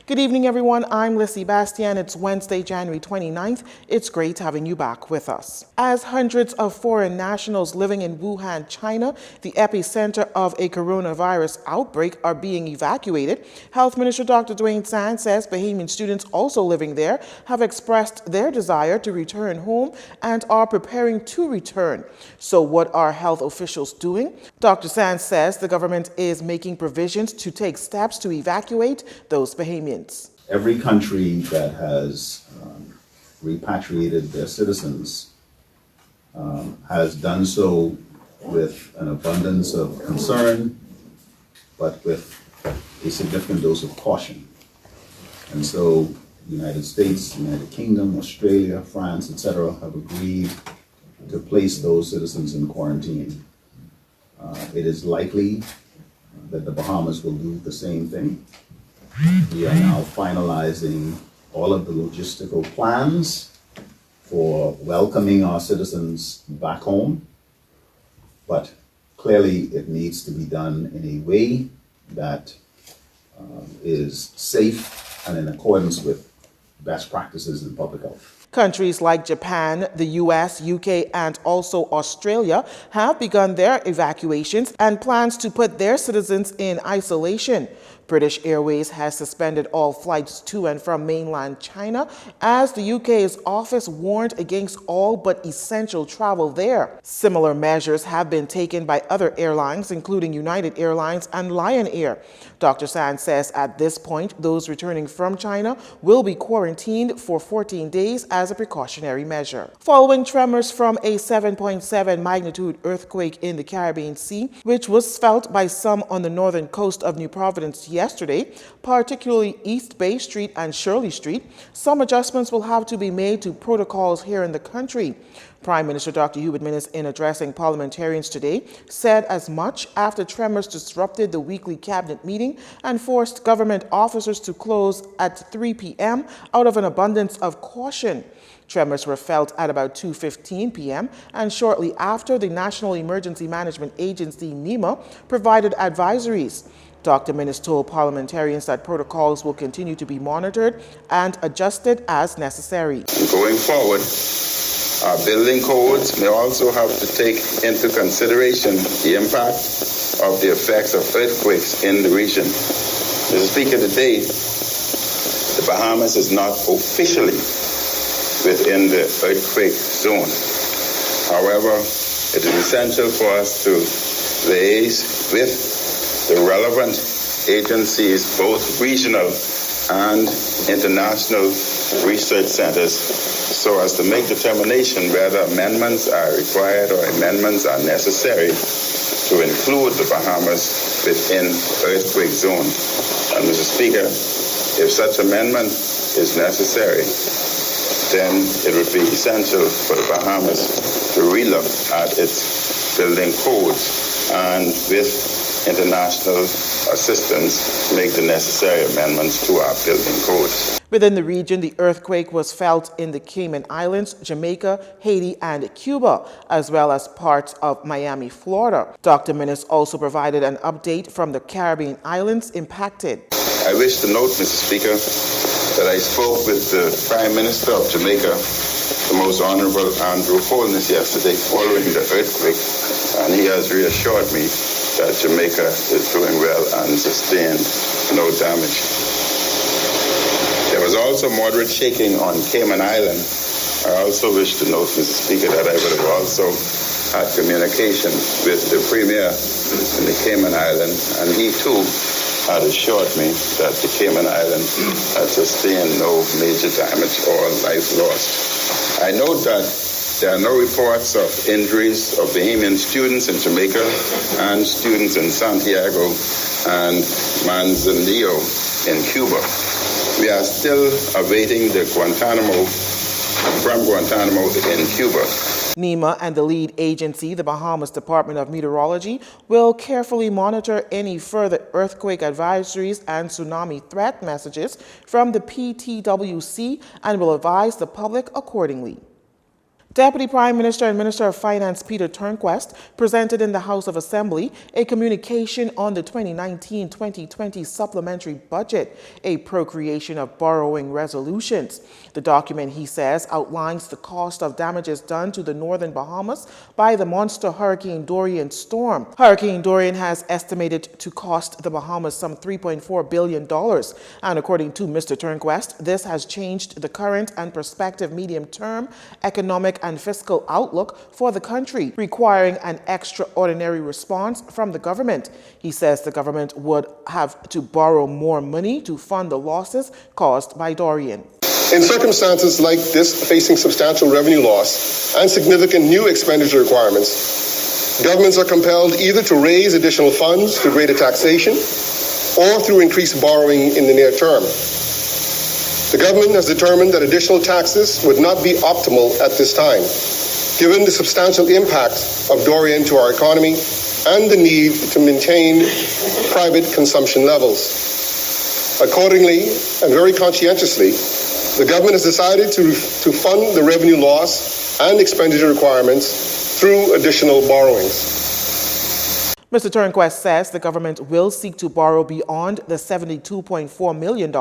Good evening, everyone. I'm Lissy Bastian. It's Wednesday, January 29th. It's great having you back with us. As hundreds of foreign nationals living in Wuhan, China, the epicenter of a coronavirus outbreak, are being evacuated, Health Minister Dr. Jcntvnews says Bahamian students also living there have expressed their desire to return home and are preparing to return. So what are health officials doing? Dr. Sands says the government is making provisions to take steps to evacuate those Bahamians. Every country that has repatriated their citizens has done so with an abundance of concern, but with a significant dose of caution. And so the United States, United Kingdom, Australia, France, etc. have agreed to place those citizens in quarantine. It is likely that the Bahamas will do the same thing. We are now finalizing all of the logistical plans for welcoming our citizens back home, but clearly it needs to be done in a way that is safe and in accordance with best practices in public health. Countries like Japan, the US, UK, and also Australia have begun their evacuations and plans to put their citizens in isolation. British Airways has suspended all flights to and from mainland China as the UK's office warned against all but essential travel there. Similar measures have been taken by other airlines, including United Airlines and Lion Air. Dr. Sands says at this point, those returning from China will be quarantined for 14 days as a precautionary measure. Following tremors from a 7.7 magnitude earthquake in the Caribbean Sea, which was felt by some on the northern coast of New Providence yesterday, particularly East Bay Street and Shirley Street, some adjustments will have to be made to protocols here in the country. Prime Minister Dr. Jcntvnews, in addressing parliamentarians today, said as much after tremors disrupted the weekly cabinet meeting and forced government officers to close at 3 p.m. out of an abundance of caution. Tremors were felt at about 2:15 p.m. and shortly after, the National Emergency Management Agency, NEMA, provided advisories. Dr. Minnis told parliamentarians that protocols will continue to be monitored and adjusted as necessary. Going forward, our building codes may also have to take into consideration the impact of the effects of earthquakes in the region. Mr. Speaker, today, the Bahamas is not officially within the earthquake zone. However, it is essential for us to liaise with the relevant agencies, both regional and international research centers, so as to make determination whether amendments are required or amendments are necessary to include the Bahamas within earthquake zone. And Mr. Speaker, if such amendment is necessary, then it would be essential for the Bahamas to relook at its building codes and with international assistance make the necessary amendments to our building codes. Within the region, the earthquake was felt in the Cayman Islands, Jamaica, Haiti, and Cuba, as well as parts of Miami, Florida. Dr. Minnis also provided an update from the Caribbean islands impacted. I wish to note, Mr. Speaker, that I spoke with the Prime Minister of Jamaica, the Most Honorable Andrew Holness, yesterday following the earthquake, and he has reassured me that Jamaica is doing well and sustained no damage. There was also moderate shaking on Cayman Island. I also wish to note, Mr. Speaker, that I would have also had communication with the Premier in the Cayman Island, and he too had assured me that the Cayman Island had sustained no major damage or life lost. I note that there are no reports of injuries of Bahamian students in Jamaica and students in Santiago and Manzanillo in Cuba. We are still awaiting the Guantanamo in Cuba. NEMA and the lead agency, the Bahamas Department of Meteorology, will carefully monitor any further earthquake advisories and tsunami threat messages from the PTWC and will advise the public accordingly. Deputy Prime Minister and Minister of Finance Peter Turnquest presented in the House of Assembly a communication on the 2019-2020 supplementary budget, a procreation of borrowing resolutions. The document, he says, outlines the cost of damages done to the northern Bahamas by the monster Hurricane Dorian storm. Hurricane Dorian has estimated to cost the Bahamas some $3.4 billion. And according to Mr. Turnquest, this has changed the current and prospective medium-term economic and fiscal outlook for the country, requiring an extraordinary response from the government. He says the government would have to borrow more money to fund the losses caused by Dorian. In circumstances like this, facing substantial revenue loss and significant new expenditure requirements, governments are compelled either to raise additional funds through greater taxation or through increased borrowing in the near term. The government has determined that additional taxes would not be optimal at this time, given the substantial impact of Dorian to our economy and the need to maintain private consumption levels. Accordingly, and very conscientiously, the government has decided to fund the revenue loss and expenditure requirements through additional borrowings. Mr. Turnquest says the government will seek to borrow beyond the $72.4 million,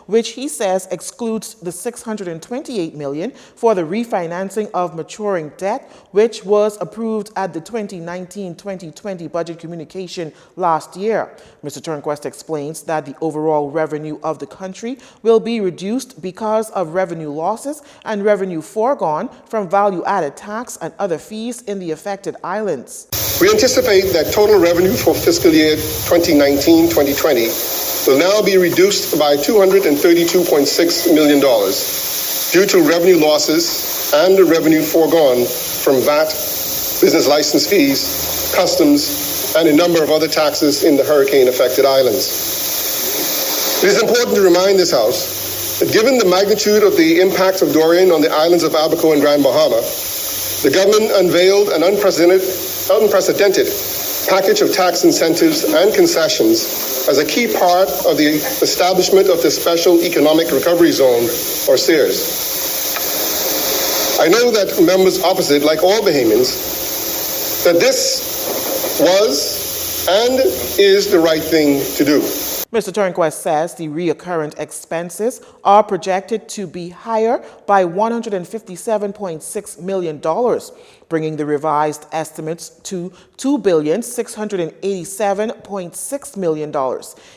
which he says excludes the $628 million for the refinancing of maturing debt, which was approved at the 2019-2020 budget communication last year. Mr. Turnquest explains that the overall revenue of the country will be reduced because of revenue losses and revenue foregone from value-added tax and other fees in the affected islands. We anticipate that total revenue for fiscal year 2019-2020 will now be reduced by $232.6 million due to revenue losses and the revenue foregone from VAT, business license fees, customs, and a number of other taxes in the hurricane-affected islands. It is important to remind this House that given the magnitude of the impact of Dorian on the islands of Abaco and Grand Bahama, the government unveiled an unprecedented package of tax incentives and concessions as a key part of the establishment of the Special Economic Recovery Zone, or SEERS. I know that members opposite, like all Bahamians, that this was and is the right thing to do. Mr. Turnquest says the recurrent expenses are projected to be higher by $157.6 million, bringing the revised estimates to $2,687.6 million.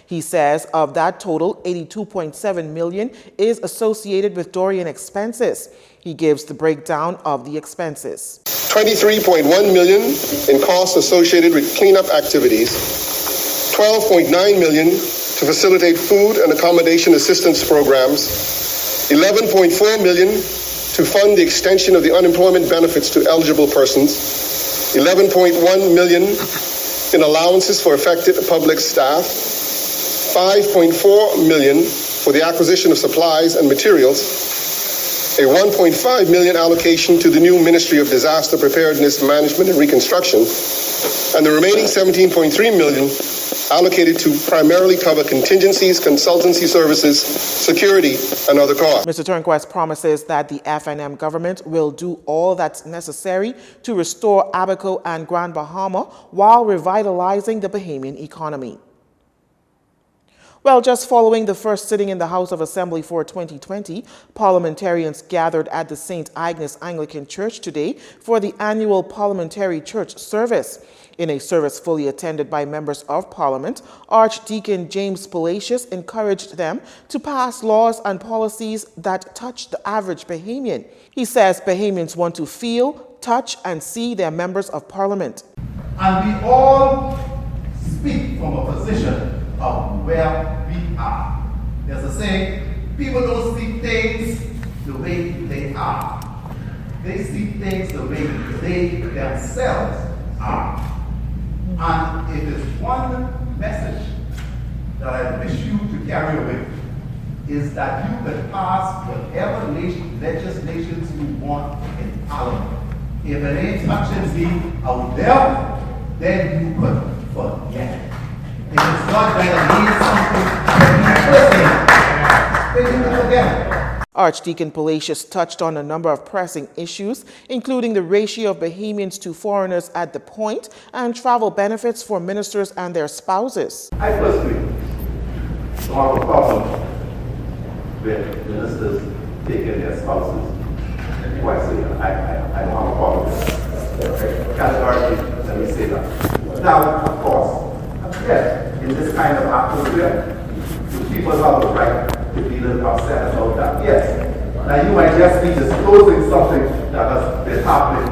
He says of that total, $82.7 million is associated with Dorian expenses. He gives the breakdown of the expenses. $23.1 million in costs associated with cleanup activities, $12.9 million to facilitate food and accommodation assistance programs, $11.4 million to fund the extension of the unemployment benefits to eligible persons, $11.1 million in allowances for affected public staff, $5.4 million for the acquisition of supplies and materials, a $1.5 million allocation to the new Ministry of Disaster Preparedness, Management and Reconstruction, and the remaining $17.3 million allocated to primarily cover contingencies, consultancy services, security, and other costs. Mr. Turnquest promises that the FNM government will do all that's necessary to restore Abaco and Grand Bahama while revitalizing the Bahamian economy. Well, just following the first sitting in the House of Assembly for 2020, parliamentarians gathered at the St. Agnes Anglican Church today for the annual Parliamentary Church Service. In a service fully attended by members of Parliament, Archdeacon James Palacios encouraged them to pass laws and policies that touch the average Bahamian. He says Bahamians want to feel, touch, and see their members of Parliament. And we all speak from a position of where we are. There's a saying, people don't see things the way they are. They see things the way they themselves are. And it is one message that I wish you to carry away, is that you can pass whatever legislations you want in Parliament. If it ain't touching me out there, then you could forget it. If it's not that it means something that you then you can forget it. Archdeacon Palacios touched on a number of pressing issues, including the ratio of Bahamians to foreigners at the point and travel benefits for ministers and their spouses. I personally don't have a problem with ministers taking their spouses twice a year. I don't have a problem with that. Categorically, let me say that. Now, of course, yes, in this kind of atmosphere, people have the right to be a little upset about that. Yes. Now, you might just be disclosing something that has been happening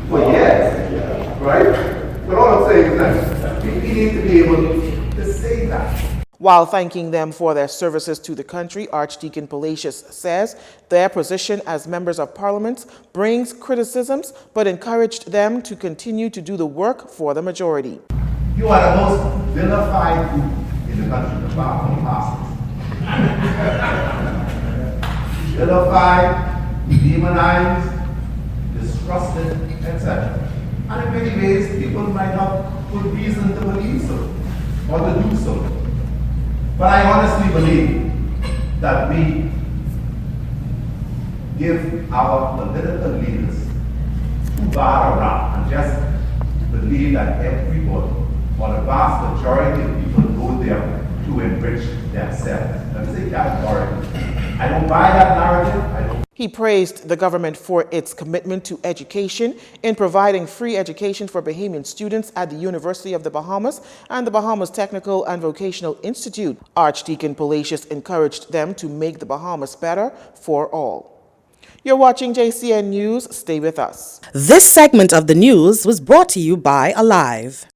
for years, right? But all I'm saying is that we need to be able to say that. While thanking them for their services to the country, Archdeacon Palacios says their position as members of parliament brings criticisms, but encouraged them to continue to do the work for the majority. You are the most vilified group in the country, the Bible pastors. Vilified, demonized, distrusted, etc. And in many ways, people might have good reason to believe so, or to do so. But I honestly believe that we give our political leaders too bad a rap and just believe that everybody, or the vast majority of people, go there to enrich themselves. Let me say categorically. I don't buy that narrative. He praised the government for its commitment to education in providing free education for Bahamian students at the University of the Bahamas and the Bahamas Technical and Vocational Institute. Archdeacon Palacios encouraged them to make the Bahamas better for all. You're watching JCN News. Stay with us. This segment of the news was brought to you by Alive.